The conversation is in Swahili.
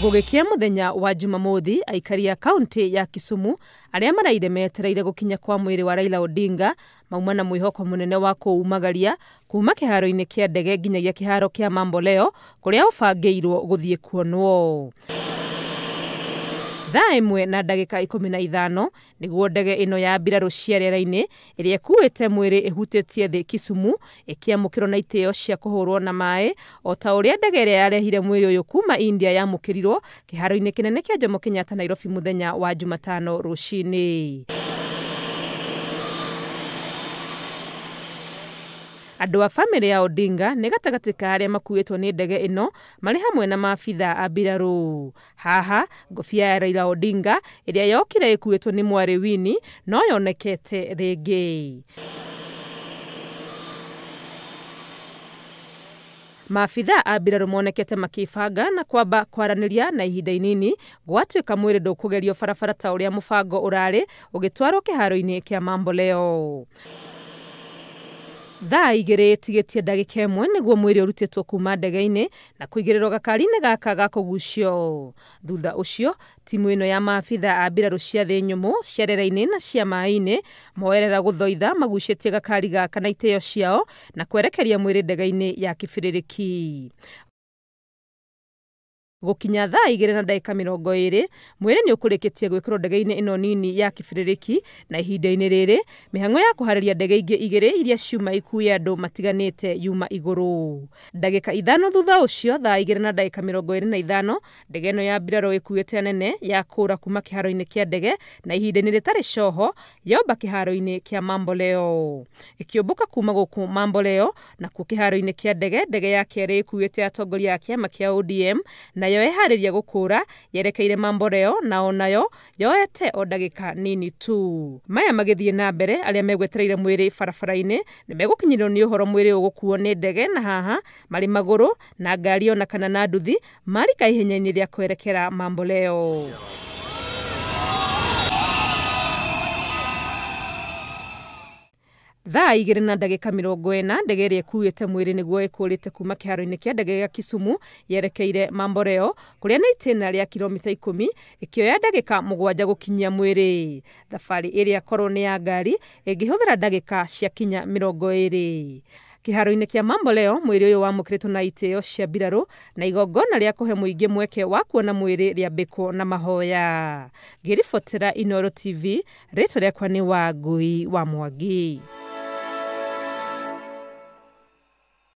Gugikia muthenya wa Jumamothi, aikari a kaunti ya Kisumu aria maraire metereire gukinya kwa mwiri wa Raila Odinga mauma na mwihoko munene wa kuumagaria kuma kiharo-ini kia ndege nginyagia kiharo kia Mamboleo kuria ubangiirwo guthie kuonwo. Thaa 1:15 niguo ndege ino ya mbirarũ cia rĩera-inĩ iria ĩkuĩte mwĩrĩ ĩhutĩtie thĩ Kisumu ĩkĩamũkĩrwo na itĩo cia kũhũrwo na maĩ, o ta ũrĩa ndege ĩrĩa yarehire mwĩrĩ ũyũ kuma India yamũkĩrirwo kĩharo-inĩ kĩnene kĩa Jomo Kenyatta Nairobi mũthenya wa Jumatano rũcinĩ. Andũ a family ya Odinga nĩ gatagati ka arĩa makuĩtwo nĩ ndege ĩno marĩ hamwe na maabitha a mbirarũ. Haha ngobia ya Raila Odinga ĩrĩa yokire ĩkuĩtwo nĩ mwarĩ Winnie no yonekete rĩngĩ. Maabitha a mbirarũ monekete makĩbanga na kwamba kwaranĩria na ihinda inini gwatuĩka mwĩrĩ ndũkũgerio barabara ta ũrĩa mũbango ũrarĩ ũgĩtwarwo kĩharo-inĩ kĩa Mamboleo. Thaa 2 tigĩtie ndagĩka 1 nĩguo mwĩrĩ ũrutĩtwo kuma ndege-inĩ na kũigĩrĩrwo gakari-inĩ gaka ga kũgucio. Thutha ũcio timu ĩno ya maabitha a mbirarũ cia thĩ nyũmũ cia rĩera-inĩ na cia maĩ-inĩ moerera gũthoitha magucĩtie gakari gaka na itĩo ciao na kwerekeria mwĩrĩ ndege-inĩ ya kĩbĩrĩrĩki. Gukinya thaa 2:20 mwĩrĩ nĩ ũkũrĩkĩtie gwĩkĩrwo ndege-inĩ ĩno nini ya kĩbĩrĩrĩki, na ihinda-inĩ rĩrĩ mĩhang'o ya kũharĩria ndege ingĩ igĩrĩ iria ciuma ikuue andũ matiganĩte yuma igũrũ. Ndagĩka 5 thutha ũcio, thaa 2:25 ndege ĩno ya mbirarũ ĩkuĩte nene ya kũra kuma kĩharo-inĩ kĩa ndege na ihinda-inĩ rĩtarĩ coho yaumba kĩharo-inĩ kĩa Mamboleo. Ĩkĩũmbũka kuma gũkũ Mamboleo na kuo kĩharo-inĩ kĩa ndege ya kerĩ ĩkuĩte atongoria a kĩama kĩa ODM na yeharĩria gũkũra yerekeire Mamboleo na onayo yoete o ndagĩka nini tu. Maya magĩthiĩ na mbere, arĩa megwetereire mwĩrĩ barabara-inĩ nĩ megũkinyĩrwo nĩ ũhoro mwĩrĩ ũgũkuo nĩ ndege, na haha marĩ magũrũ na ngari ona kana na nduthi marika ihenya-inĩ rĩa kwerekera Mamboleo. Thaa 2:40 ndege ĩrĩa ĩkuĩte mwĩrĩ nĩguo ĩkũrĩte kuma kĩharo-inĩ kĩa ndege gĩa Kisumu yerekeire Mamboleo kũrĩa nĩ itĩna rĩa kilomita 10 ĩkĩoya ndagĩka 7 gũkinyia mwĩrĩ. Thabarĩ ĩrĩa korwo nĩ ya ngari ĩngĩhũthĩra ndagĩka cia kinya 20. Kĩharo-inĩ kĩa Mamboleo mwĩrĩ ũyũ wamũkĩrĩtwo na itĩo cia mbirarũ na igongona rĩa kũhe mũingĩ mweke wa kuona mwĩrĩ rĩambĩkwo na mahoya. Ngĩribotera Inooro TV, rĩtwa rĩakwa nĩ Wangui wa Mwangi.